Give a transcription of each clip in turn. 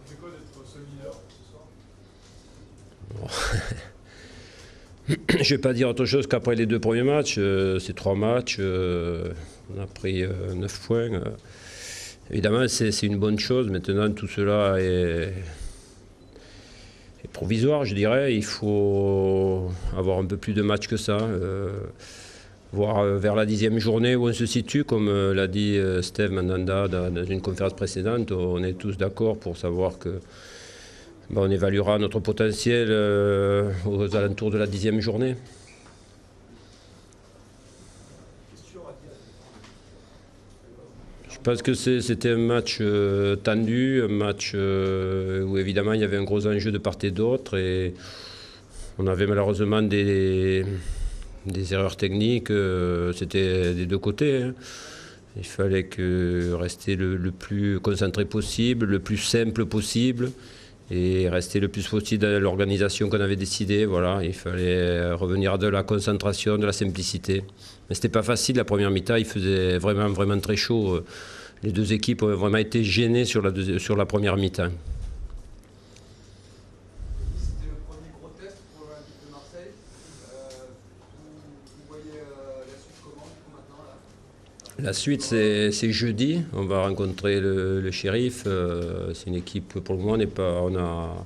C'est quoi d'être seul leader ce soir? Je ne vais pas dire autre chose qu'après les 2 premiers matchs, ces 3 matchs, on a pris 9 points. Évidemment, c'est une bonne chose. Maintenant, tout cela est provisoire, je dirais. Il faut avoir un peu plus de matchs que ça. Voir vers la 10e journée où on se situe, comme l'a dit Steve Mandanda dans une conférence précédente, on est tous d'accord pour savoir que on évaluera notre potentiel aux alentours de la 10e journée. Je pense que c'était un match tendu, un match où évidemment il y avait un gros enjeu de part et d'autre, et on avait malheureusement des erreurs techniques, c'était des 2 côtés. Hein. Il fallait rester le plus concentré possible, le plus simple possible, et rester le plus possible dans l'organisation qu'on avait décidé. Voilà, il fallait revenir de la concentration, de la simplicité. Mais c'était pas facile la première mi-temps, il faisait vraiment très chaud. Les 2 équipes ont vraiment été gênées sur la première mi-temps. C'était le premier gros test pour l'Olympique de Marseille. Vous voyez la suite comment maintenant là? La suite, c'est jeudi. On va rencontrer le Sheriff. C'est une équipe, pour le moment, on a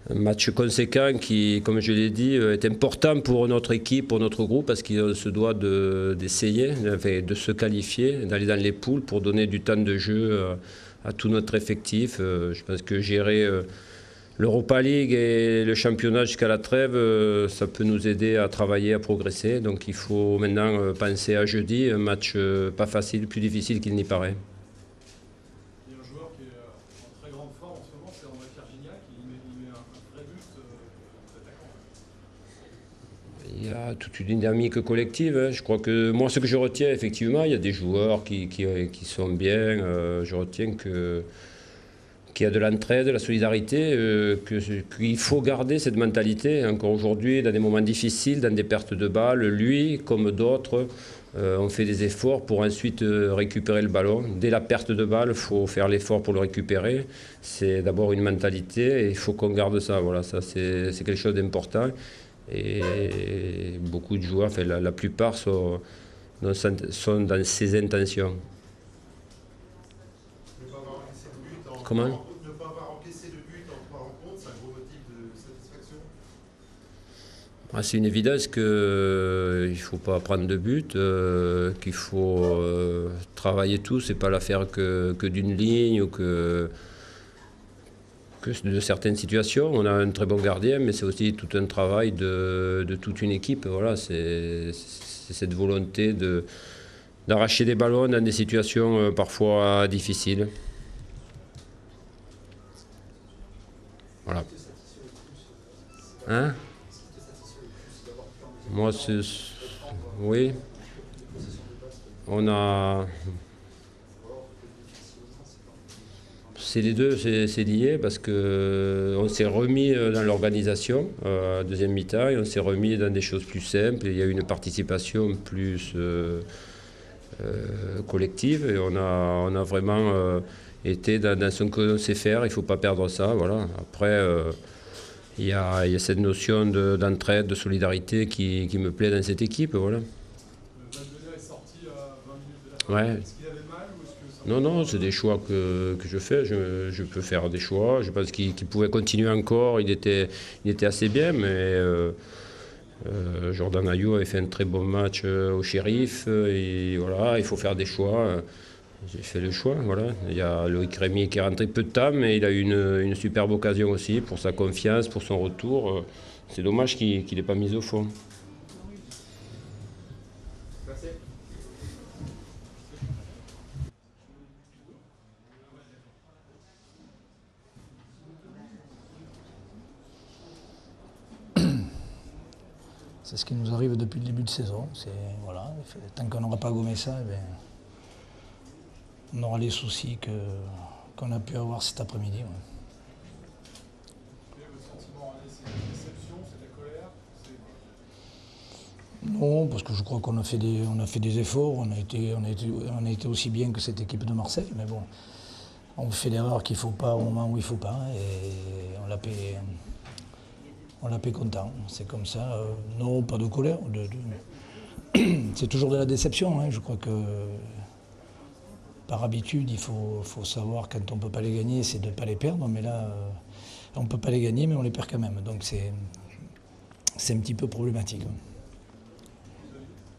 un match conséquent qui, comme je l'ai dit, est important pour notre équipe, pour notre groupe, parce qu'on se doit d'essayer, de se qualifier, d'aller dans les poules pour donner du temps de jeu à tout notre effectif. Je pense que gérer l'Europa League et le championnat jusqu'à la trêve, ça peut nous aider à travailler, à progresser. Donc il faut maintenant penser à jeudi, un match pas facile, plus difficile qu'il n'y paraît. Il y a un joueur qui est en très grande forme en ce moment, c'est André Virgignac. Il met un vrai but d'attaquant. Il y a toute une dynamique collective. Hein. Je crois que moi, ce que je retiens, effectivement, il y a des joueurs qui sont bien. Je retiens qu'il y a de l'entraide, de la solidarité, qu'il faut garder cette mentalité. Encore aujourd'hui, dans des moments difficiles, dans des pertes de balles, lui, comme d'autres, on fait des efforts pour ensuite récupérer le ballon. Dès la perte de balle, il faut faire l'effort pour le récupérer. C'est d'abord une mentalité et il faut qu'on garde ça. Voilà, ça c'est quelque chose d'important. Et beaucoup de joueurs, enfin, la plupart sont dans ces intentions. Ne pas avoir encaissé de but en Comment ? ne pas avoir encaissé de but en 3 rencontres, c'est un gros motif de satisfaction. C'est une évidence qu'il ne faut pas prendre de but, qu'il faut travailler tout. Ce n'est pas l'affaire que d'une ligne ou que de certaines situations. On a un très bon gardien, mais c'est aussi tout un travail de toute une équipe. Voilà, c'est cette volonté d'arracher des ballons dans des situations parfois difficiles. Voilà. Hein ? Moi, oui. On a... C'est les deux, c'est lié parce qu'on s'est remis dans l'organisation à deuxième mi-temps et on s'est remis dans des choses plus simples. Il y a eu une participation plus collective et on a vraiment été dans ce qu'on sait faire. Il ne faut pas perdre ça. Voilà. Après, il y a cette notion d'entraide, de solidarité qui me plaît dans cette équipe. Voilà. Valbuena est sorti à 20 minutes de la fin. Ouais. Est-ce qu'il avait mal ou est-ce que ça... Non, c'est des choix que je fais. Je peux faire des choix. Je pense qu'il pouvait continuer encore. Il était assez bien, mais Jordan Ayew avait fait un très bon match au Sheriff. Et voilà, il faut faire des choix. J'ai fait le choix. Voilà. Il y a Loïc Rémy qui est rentré peu de temps, mais il a eu une superbe occasion aussi pour sa confiance, pour son retour. C'est dommage qu'il n'ait pas mis au fond. Merci. C'est ce qui nous arrive depuis le début de saison. Voilà, tant qu'on n'aura pas gommé ça, on aura les soucis qu'on a pu avoir cet après-midi. Ouais. Votre sentiment, c'est une déception, c'est de la colère, Non, parce que je crois qu'on a fait des efforts, on a été aussi bien que cette équipe de Marseille, mais bon, on fait l'erreur qu'il ne faut pas au moment où il ne faut pas, et on l'a payé content, c'est comme ça. Non, pas de colère, c'est toujours de la déception, hein. Je crois que par habitude, il faut savoir quand on ne peut pas les gagner, c'est de ne pas les perdre, mais là, on ne peut pas les gagner, mais on les perd quand même, donc c'est un petit peu problématique. Vous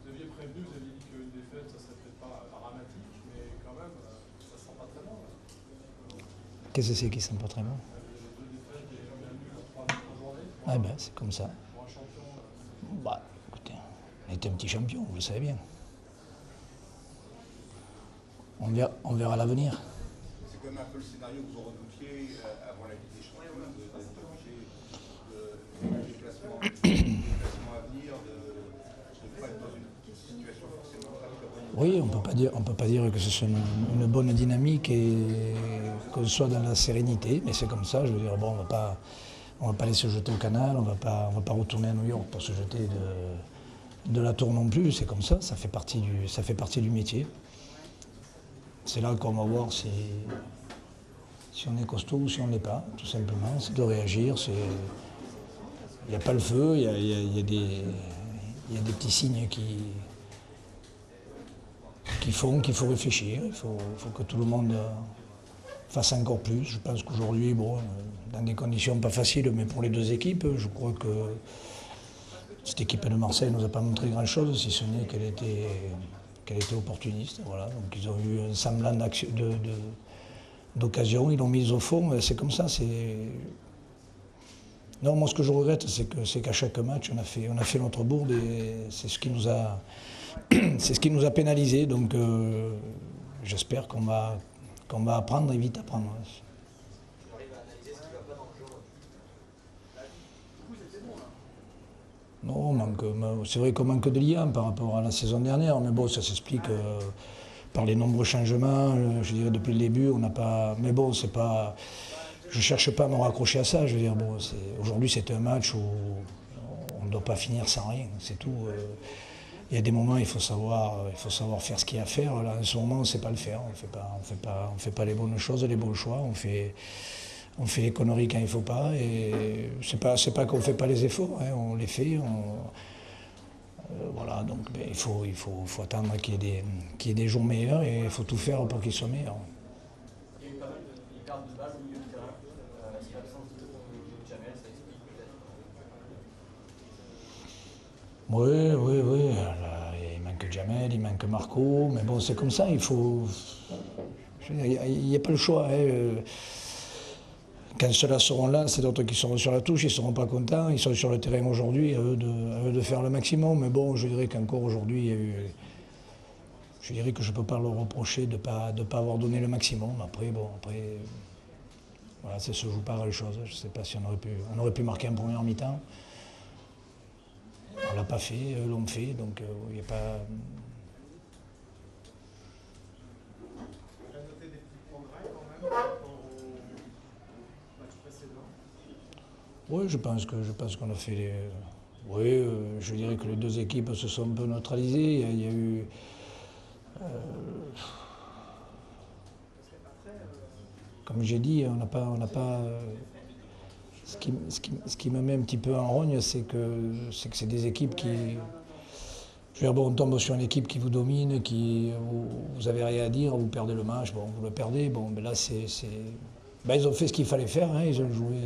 aviez prévenu, vous aviez dit qu'une défaite, ça ne serait peut-être pas dramatique, mais quand même, ça ne sent pas très bon. Qu'est-ce que c'est qui ne sent pas très bon? Les 2 défaites, il y a eu un nul en 3 journées. Ah ben, c'est comme ça. Pour un champion, Bah, écoutez, on était un petit champion, vous le savez bien. On verra l'avenir. C'est quand même un peu le scénario que vous redoutiez avant la Ligue des Champions, d'être obligé de déplacements à venir, de ne pas être dans une situation forcément très bonne. Oui, on peut pas dire que ce soit une bonne dynamique et qu'on soit dans la sérénité, mais c'est comme ça. Je veux dire, bon, on va pas aller se jeter au canal, on va pas retourner à New York pour se jeter de la tour non plus. C'est comme ça, ça fait partie du métier. C'est là qu'on va voir si on est costaud ou si on ne l'est pas, tout simplement. C'est de réagir. Il n'y a pas le feu, il y a des petits signes qui font qu'il faut réfléchir. Il faut que tout le monde fasse encore plus. Je pense qu'aujourd'hui, bon, dans des conditions pas faciles, mais pour les 2 équipes, je crois que cette équipe de Marseille ne nous a pas montré grand-chose, si ce n'est qu'elle était opportuniste. Voilà. Donc ils ont eu un semblant d'occasion, ils l'ont mise au fond, c'est comme ça. Non, moi ce que je regrette, c'est qu'à chaque match, on a fait notre bourde et c'est ce qui nous a pénalisé. Donc j'espère qu'on va apprendre et vite apprendre. Non, c'est vrai qu'on manque de liens par rapport à la saison dernière, mais bon, ça s'explique par les nombreux changements. Je dirais depuis le début, on n'a pas. Mais bon, c'est pas. Je cherche pas à me raccrocher à ça. Je veux dire, bon, aujourd'hui c'était un match où on ne doit pas finir sans rien, c'est tout. Il y a des moments, il faut savoir faire ce qu'il y a à faire. Là, en ce moment, on ne sait pas le faire. On fait pas les bonnes choses, les bons choix. On fait les conneries quand il ne faut pas. Et c'est pas qu'on ne fait pas les efforts, hein, on les fait. Voilà, donc il faut attendre qu'il y ait des jours meilleurs et il faut tout faire pour qu'ils soient meilleurs. Il y a eu pas mal de pertes de balles au milieu de terrain. Est-ce que l'absence de Jamel, ça explique peut-être? Oui. Là, il manque Jamel, il manque Marco, mais bon, c'est comme ça, il faut. Il n'y a pas le choix. Hein. Quand ceux-là seront là, c'est d'autres qui seront sur la touche, ils ne seront pas contents, ils sont sur le terrain aujourd'hui, à eux de faire le maximum. Mais bon, je dirais qu'encore aujourd'hui, il y a eu. Je dirais que je ne peux pas leur reprocher de ne pas avoir donné le maximum. Après, voilà, ça ne se joue pas à grand-chose. Je ne sais pas si on aurait pu marquer en première mi-temps. On ne l'a pas fait, eux l'ont fait, donc il n'y a pas. vous avez noté des petits progrès quand même par rapport au match précédent. Oui, je pense qu'on a fait les. Oui, je dirais que les 2 équipes se sont un peu neutralisées. Il y a eu. Comme j'ai dit, on n'a pas. Ce qui me met un petit peu en rogne, c'est que c'est des équipes qui. Je veux dire, bon, on tombe sur une équipe qui vous domine, vous n'avez rien à dire, vous perdez le match, bon, vous le perdez, bon, mais là c'est. Ben, ils ont fait ce qu'il fallait faire, hein, ils ont joué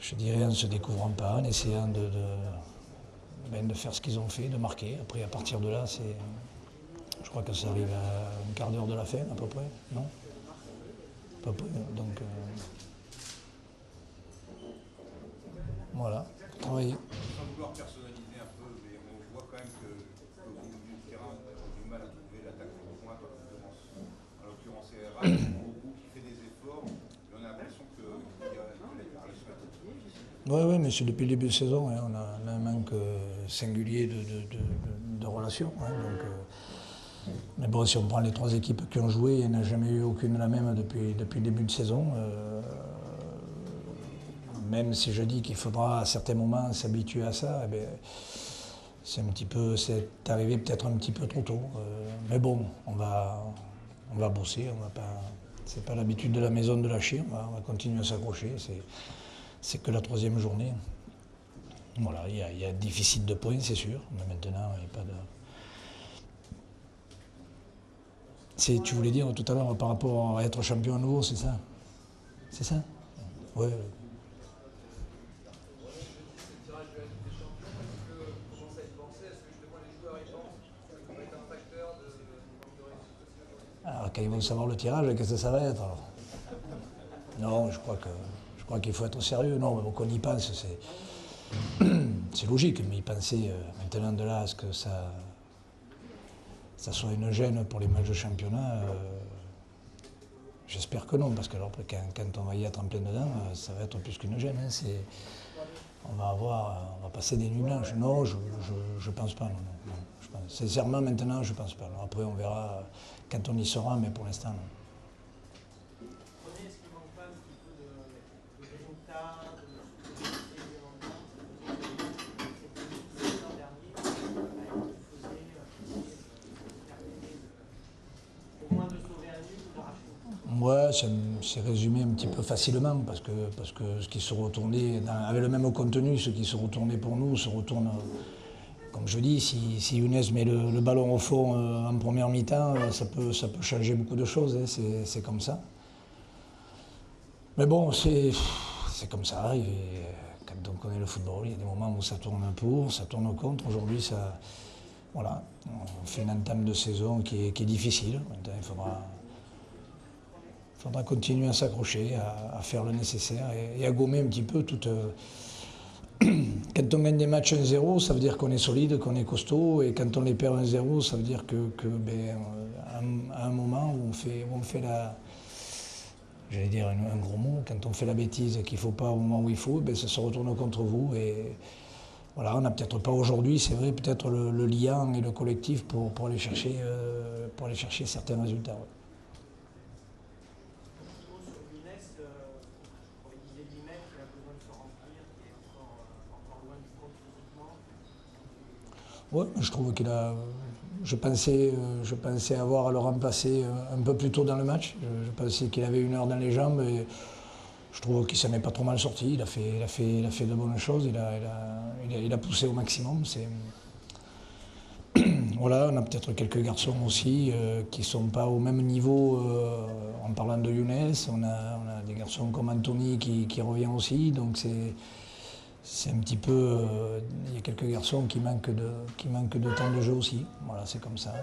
je dirais en ne se découvrant pas, en essayant de faire ce qu'ils ont fait, de marquer. Après, à partir de là, je crois que ça arrive à un quart d'heure de la fin, à peu près, non? À peu près, donc voilà, travailler. Sans vouloir personnaliser un peu, mais on voit quand même que au milieu de terrain, on a du mal à trouver l'attaque de pointe, en l'occurrence RRA, beaucoup qui fait des efforts, et on a l'impression que la relation est difficile. Oui, mais c'est depuis le début de saison, hein, on a un manque singulier de relations. Hein, donc, mais bon, si on prend les 3 équipes qui ont joué, il n'y en a jamais eu aucune la même depuis le début de saison. même si je dis qu'il faudra à certains moments s'habituer à ça, eh bien, c'est arrivé peut-être un petit peu trop tôt. Mais bon, on va bosser, c'est pas l'habitude de la maison de lâcher, on va continuer à s'accrocher, c'est que la 3e journée. Voilà, il y a déficit de points, c'est sûr, mais maintenant, il n'y a pas de... Tu voulais dire tout à l'heure par rapport à être champion à nouveau, c'est ça? C'est ça? Ouais. Alors, quand ils vont savoir le tirage, qu'est-ce que ça va être alors? Non, je crois qu'il faut être sérieux. Non, mais qu'on y pense, c'est logique, mais y penser maintenant de là à ce que ça soit une gêne pour les matchs de championnat, j'espère que non, parce que alors, quand on va y être en plein dedans, ça va être plus qu'une gêne. Hein, on va passer des nuits blanches. Non, je pense pas. Non. Sincèrement, maintenant, je pense pas. Alors, après, on verra quand on y sera, mais pour l'instant, non. Est-ce qu'il ne manque pas un petit peu de résultats, au moins de sauver un nul ou d'arracher? Ouais, c'est résumé un petit peu facilement, parce que ce qui se retournait, avec le même contenu, ce qui se retournait pour nous se retourne. Comme je dis, si Younes met le ballon au fond en première mi-temps, ça peut changer beaucoup de choses, hein, c'est comme ça. Mais bon, c'est comme ça arrive. Et quand on connaît le football, il y a des moments où ça tourne pour, ça tourne contre. Aujourd'hui, voilà, on fait une entame de saison qui est difficile. Maintenant, il faudra continuer à s'accrocher, à faire le nécessaire et à gommer un petit peu toute... Quand on gagne des matchs 1-0, ça veut dire qu'on est solide, qu'on est costaud, et quand on les perd 1-0, ça veut dire à un moment où on fait j'allais dire un gros mot, quand on fait la bêtise qu'il ne faut pas au moment où il faut, ça se retourne contre vous. Et voilà, on n'a peut-être pas aujourd'hui, c'est vrai, peut-être le lien et le collectif pour aller chercher certains résultats. Ouais. Oui, je trouve qu'il a. Je pensais avoir à le remplacer un peu plus tôt dans le match. Je pensais qu'il avait 1 heure dans les jambes et je trouve qu'il s'en est pas trop mal sorti. Il a fait de bonnes choses. Il a poussé au maximum. Voilà, on a peut-être quelques garçons aussi qui ne sont pas au même niveau en parlant de Younes. On a des garçons comme Anthony qui revient aussi. Donc c'est un petit peu... il y a quelques garçons qui manquent de temps de jeu aussi. Voilà, c'est comme ça.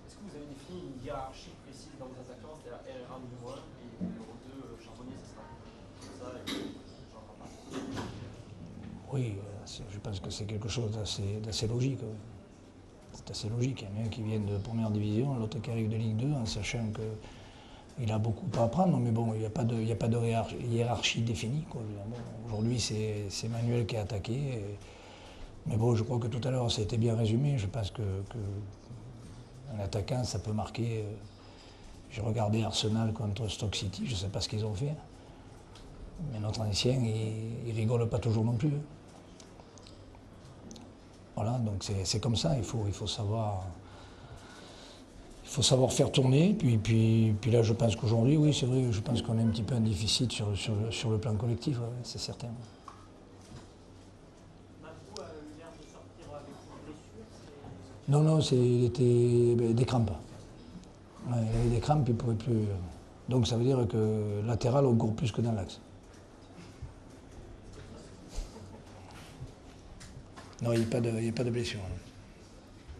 Est-ce que vous avez défini une hiérarchie précise dans vos attaquants, c'est-à-dire RR1 numéro 1 et numéro 2 Charbonnier, c'est ça? Ça, j'entends pas. Oui, je pense que c'est quelque chose d'assez logique. Oui. C'est assez logique. Il y en a un qui vient de première division, l'autre qui arrive de Ligue 2, en sachant que il a beaucoup à apprendre, mais bon, il n'y a pas de hiérarchie définie. Bon, aujourd'hui, c'est Manuel qui a attaqué. Mais bon, je crois que tout à l'heure, ça a été bien résumé. Je pense qu'un attaquant, ça peut marquer. J'ai regardé Arsenal contre Stoke City, je ne sais pas ce qu'ils ont fait. Mais notre ancien, il ne rigole pas toujours non plus. Voilà, donc c'est comme ça, il faut savoir... Il faut savoir faire tourner, puis là je pense qu'aujourd'hui, oui c'est vrai, je pense qu'on est un petit peu en déficit sur le plan collectif, ouais, c'est certain. Matou a eu l'air de sortir avec une blessure. Non, il était des crampes. Ouais, il avait des crampes, il ne pouvait plus. Donc ça veut dire que latéral encore plus que dans l'axe. Non, il n'y a pas de blessure. Hein.